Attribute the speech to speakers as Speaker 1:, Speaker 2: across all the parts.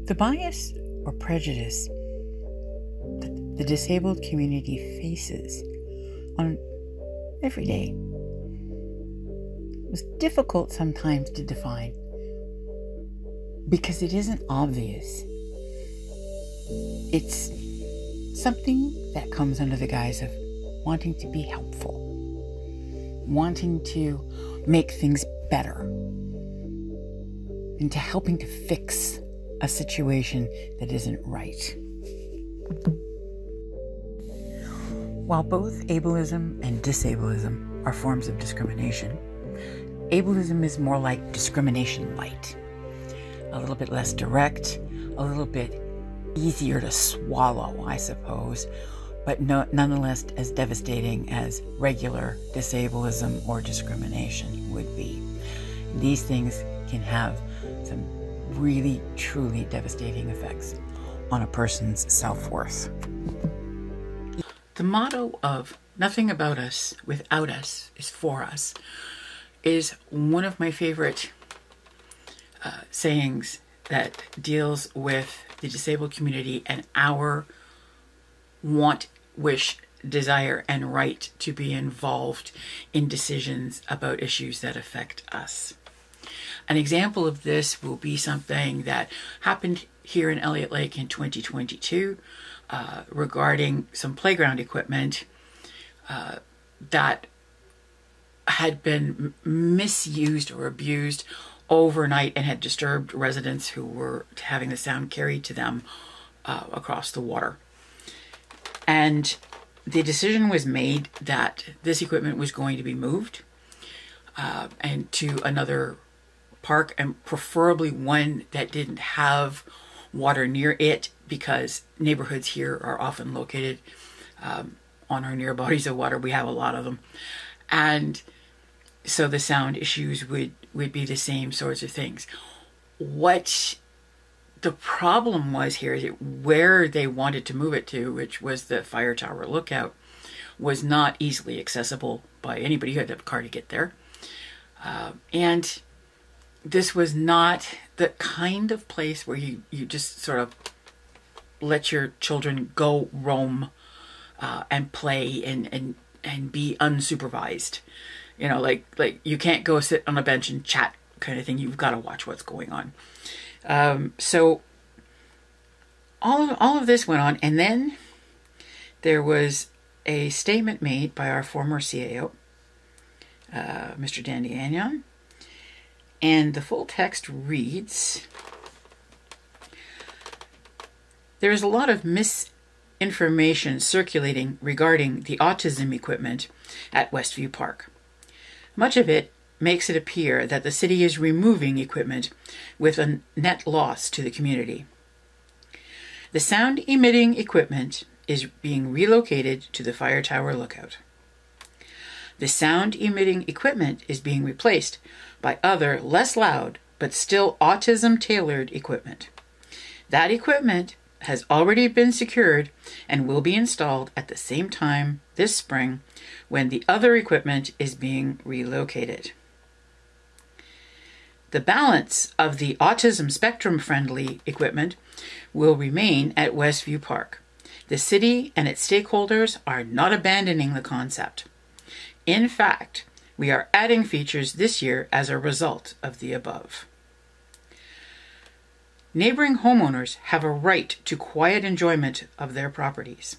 Speaker 1: The bias or prejudice that the disabled community faces on every day was difficult sometimes to define because it isn't obvious. It's something that comes under the guise of wanting to be helpful, wanting to make things better, into helping to fix a situation that isn't right. While both ableism and disablism are forms of discrimination, ableism is more like discrimination light, a little bit less direct, a little bit easier to swallow, I suppose, but nonetheless as devastating as regular disablism or discrimination would be. These things can have some really, truly devastating effects on a person's self-worth. The motto of "nothing about us without us is for us" is one of my favorite sayings that deals with the disabled community and our want, wish, desire, and right to be involved in decisions about issues that affect us. An example of this will be something that happened here in Elliott Lake in 2022 regarding some playground equipment that had been misused or abused overnight and had disturbed residents who were having the sound carried to them across the water. And the decision was made that this equipment was going to be moved and to another park, and preferably one that didn't have water near it, because neighborhoods here are often located on or near bodies of water. We have a lot of them. And so the sound issues would be the same sorts of things. What the problem was here is where they wanted to move it to, which was the fire tower lookout, was not easily accessible by anybody. You had to have a car to get there. And this was not the kind of place where you just sort of let your children go roam and play and be unsupervised. You know, like you can't go sit on a bench and chat kind of thing. You've got to watch what's going on. So all of this went on, and then there was a statement made by our former CAO, Mr. Dandy Agnon, and the full text reads: "There is a lot of misinformation circulating regarding the autism equipment at Westview Park. Much of it makes it appear that the city is removing equipment with a net loss to the community. The sound-emitting equipment is being relocated to the fire tower lookout. The sound-emitting equipment is being replaced by other, less loud, but still autism-tailored equipment. That equipment has already been secured and will be installed at the same time this spring when the other equipment is being relocated. The balance of the autism spectrum-friendly equipment will remain at Westview Park. The city and its stakeholders are not abandoning the concept. In fact, we are adding features this year as a result of the above. Neighboring homeowners have a right to quiet enjoyment of their properties.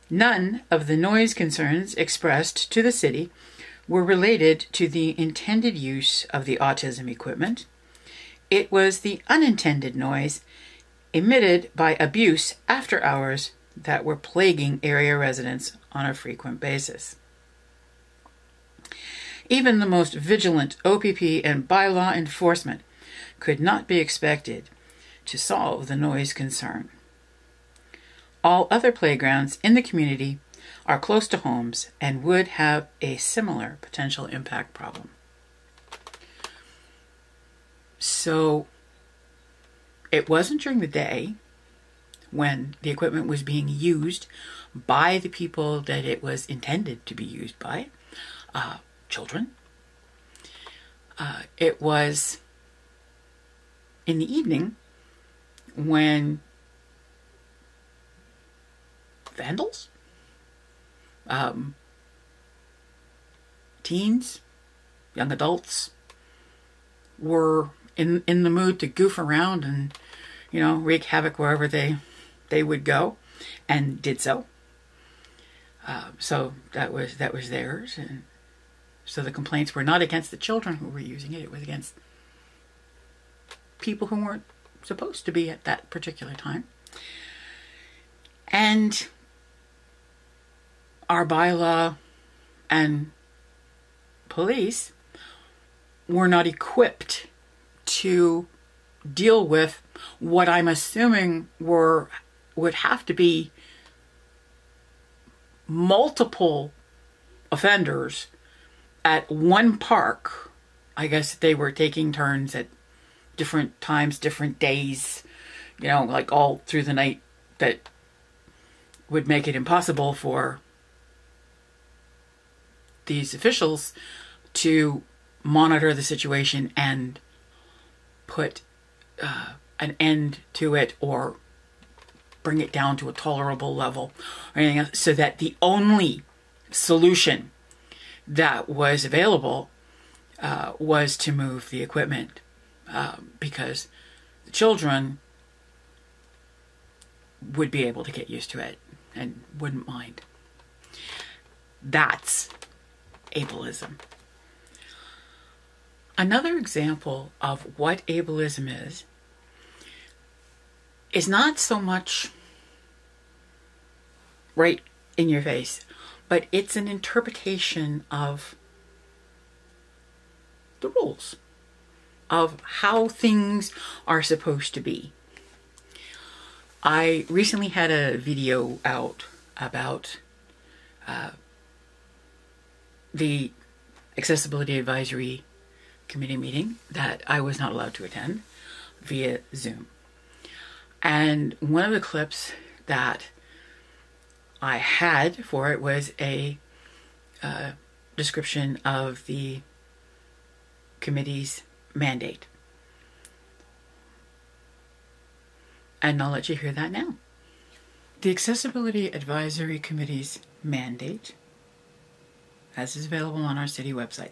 Speaker 1: None of the noise concerns expressed to the city were related to the intended use of the autism equipment. It was the unintended noise emitted by abuse after hours that were plaguing area residents on a frequent basis. Even the most vigilant OPP and bylaw enforcement could not be expected to solve the noise concern. All other playgrounds in the community are close to homes and would have a similar potential impact problem." So it wasn't during the day when the equipment was being used by the people that it was intended to be used by, children. It was in the evening when vandals, teens, young adults were in the mood to goof around and, you know, wreak havoc wherever they would go, and did so. So that was theirs, and so the complaints were not against the children who were using it. It was against people who weren't supposed to be at that particular time. And our bylaw and police were not equipped to deal with what I'm assuming would have to be multiple offenders at one park. I guess they were taking turns at different times, different days, you know, like all through the night, that would make it impossible for these officials to monitor the situation and put an end to it, or bring it down to a tolerable level, or anything else, so that the only solution that was available was to move the equipment, because the children would be able to get used to it and wouldn't mind. That's ableism. Another example of what ableism is not so much right in your face, but it's an interpretation of the rules of how things are supposed to be. I recently had a video out about the Accessibility Advisory Committee meeting that I was not allowed to attend via Zoom. And one of the clips that I had for it was a description of the committee's mandate. And I'll let you hear that now. The Accessibility Advisory Committee's mandate, as is available on our city website,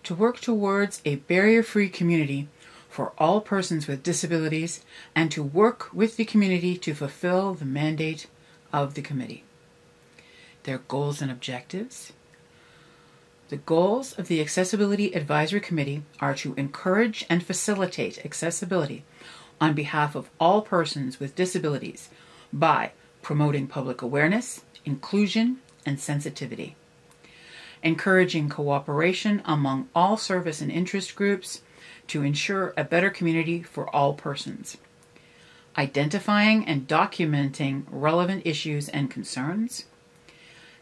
Speaker 1: to work towards a barrier-free community for all persons with disabilities, and to work with the community to fulfill the mandate of the committee. Their goals and objectives. The goals of the Accessibility Advisory Committee are to encourage and facilitate accessibility on behalf of all persons with disabilities by promoting public awareness, inclusion, and sensitivity, encouraging cooperation among all service and interest groups to ensure a better community for all persons, identifying and documenting relevant issues and concerns,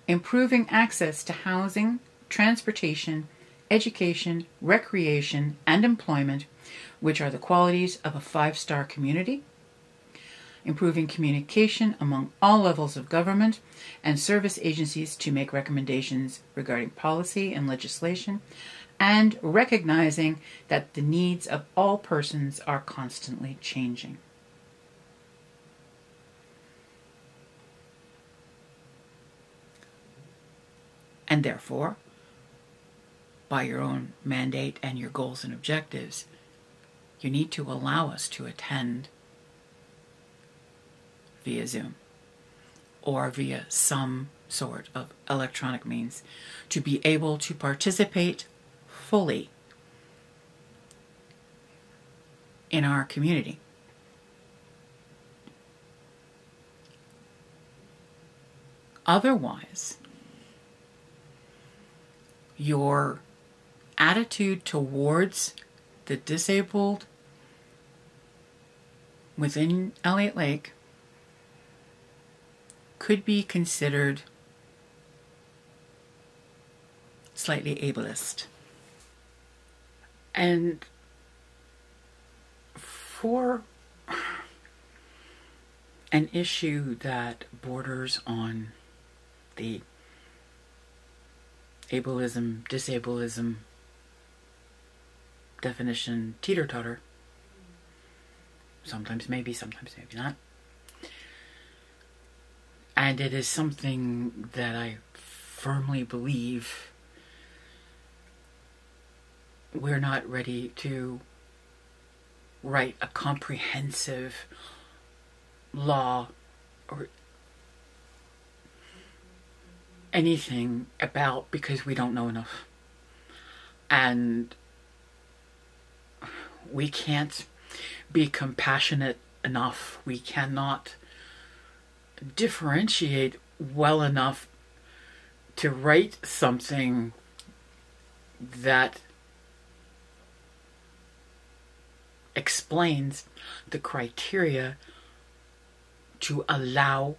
Speaker 1: improving access to housing, transportation, education, recreation, and employment, which are the qualities of a 5-star community, improving communication among all levels of government and service agencies to make recommendations regarding policy and legislation, and recognizing that the needs of all persons are constantly changing. And therefore, by your own mandate and your goals and objectives, you need to allow us to attend via Zoom or via some sort of electronic means to be able to participate fully in our community. Otherwise, your attitude towards the disabled within Elliott Lake could be considered slightly ableist. And for an issue that borders on the ableism, disableism definition teeter-totter. Sometimes maybe not. And it is something that I firmly believe we're not ready to write a comprehensive law or anything about, because we don't know enough. And we can't be compassionate enough. We cannot differentiate well enough to write something that explains the criteria to allow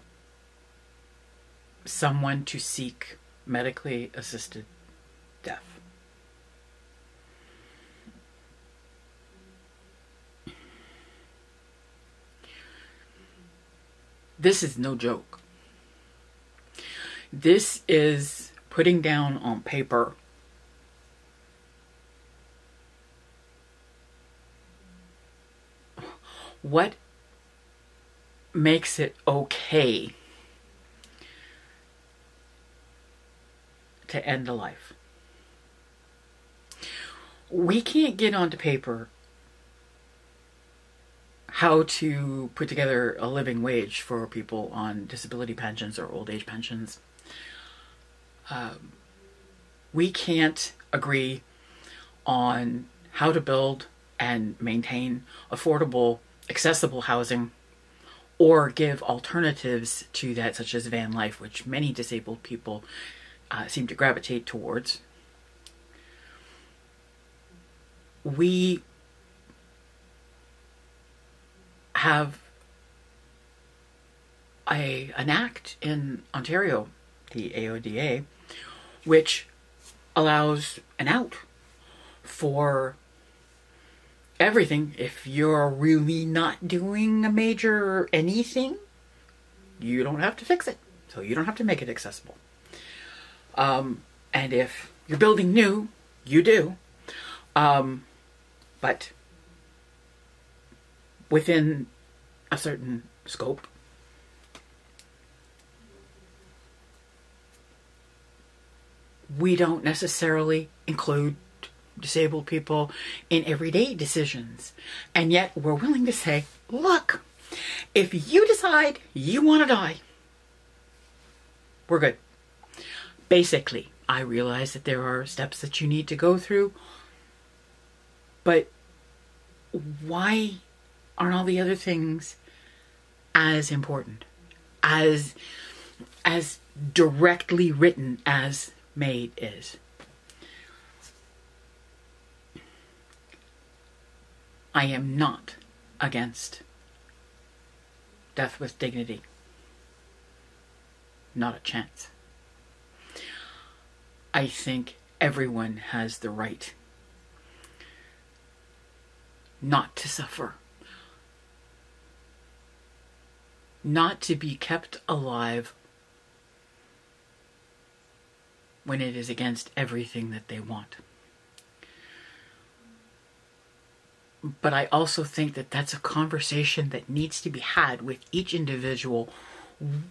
Speaker 1: someone to seek medically assisted death. This is no joke. This is putting down on paper what makes it okay to end a life. We can't get onto paper how to put together a living wage for people on disability pensions or old age pensions. We can't agree on how to build and maintain affordable, accessible housing, or give alternatives to that, such as van life, which many disabled people seem to gravitate towards. We have an act in Ontario, the AODA, which allows an out for everything. If you're really not doing a major anything, you don't have to fix it. So you don't have to make it accessible. And if you're building new, you do. But within a certain scope. We don't necessarily include disabled people in everyday decisions. And yet we're willing to say, look, if you decide you want to die, we're good. Basically, I realize that there are steps that you need to go through, but why aren't all the other things as important, as directly written as MAID is? I am not against death with dignity. Not a chance. I think everyone has the right not to suffer, not to be kept alive when it is against everything that they want. But I also think that that's a conversation that needs to be had with each individual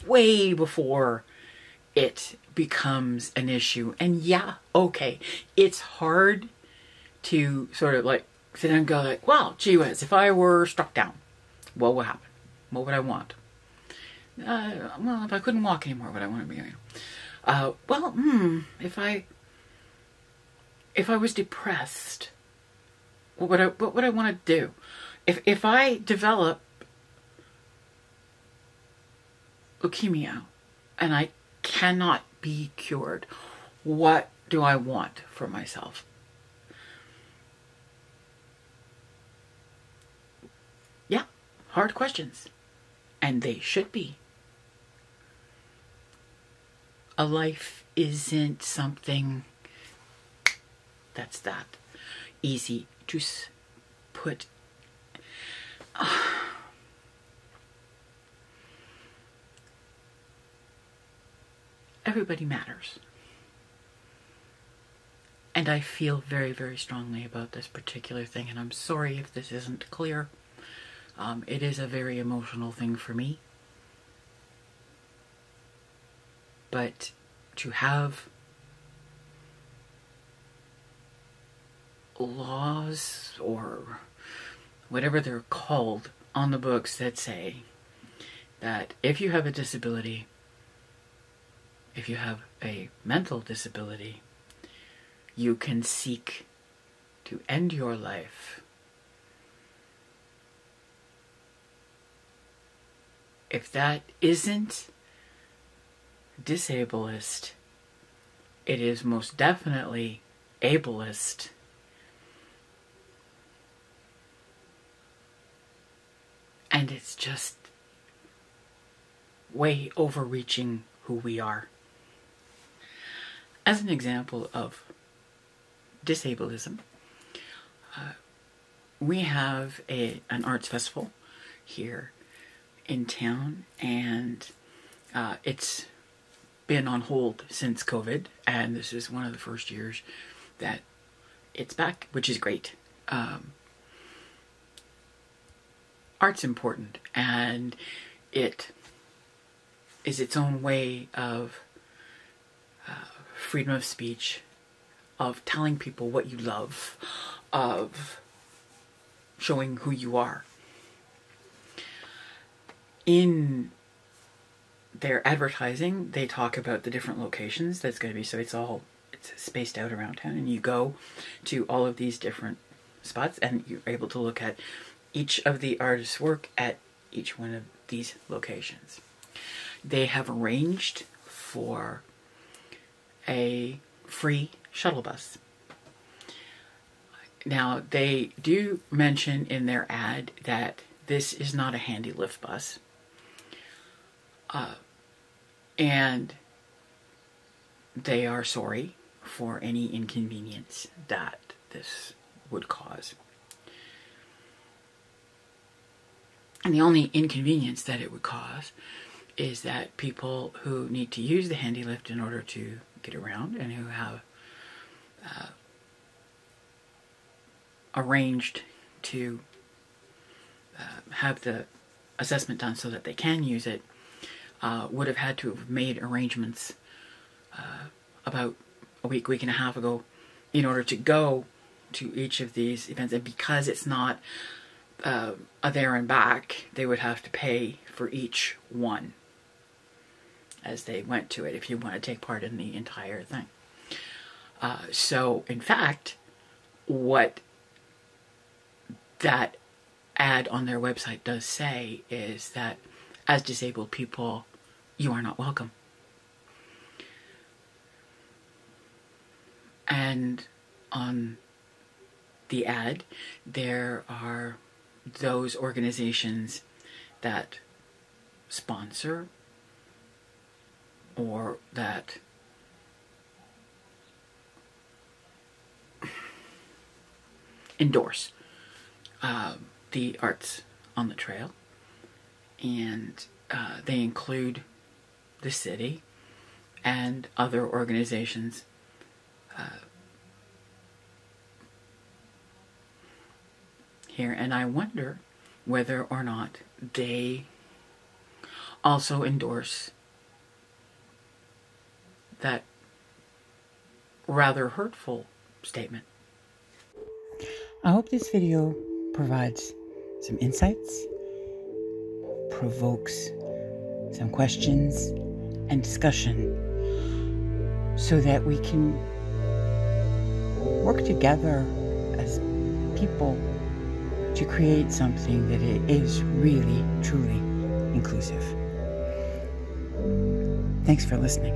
Speaker 1: way before it becomes an issue. And yeah, okay, it's hard to sort of like sit down and go like, well, gee whiz, if I were struck down, what would happen? What would I want? Well, if I couldn't walk anymore, what I want to be doing? If I was depressed, what would I want to do? If I develop leukemia and I cannot be cured, what do I want for myself? Yeah, hard questions. And they should be. A life isn't something that's that easy to put. Everybody matters. And And I feel very, very strongly about this particular thing, and I'm sorry if this isn't clear. It is a very emotional thing for me. But to have laws or whatever they're called on the books that say that if you have a disability, if you have a mental disability, you can seek to end your life. If that isn't disableist, it is most definitely ableist. And it's just way overreaching who we are. As an example of disablism, we have an arts festival here in town, and it's been on hold since COVID, and this is one of the first years that it's back, which is great. Art's important, and it is its own way of freedom of speech, of telling people what you love, of showing who you are. In their advertising, they talk about the different locations that's going to be, so it's spaced out around town, and you go to all of these different spots, and you're able to look at each of the artists' work at each one of these locations. They have arranged for a free shuttle bus. Now, they do mention in their ad that this is not a handy lift bus. And they are sorry for any inconvenience that this would cause. And the only inconvenience that it would cause is that people who need to use the handy lift in order to get around and who have arranged to have the assessment done so that they can use it, would have had to have made arrangements about a week and a half ago in order to go to each of these events. And because it's not a there and back, they would have to pay for each one as they went to it if you want to take part in the entire thing. So, in fact, what that ad on their website does say is that as disabled people, you are not welcome. And on the ad, there are those organizations that sponsor or that endorse the arts on the trail, and they include the city and other organizations here, and I wonder whether or not they also endorse that rather hurtful statement. I hope this video provides some insights, provokes some questions and discussion, so that we can work together as people to create something that is really, truly inclusive. Thanks for listening.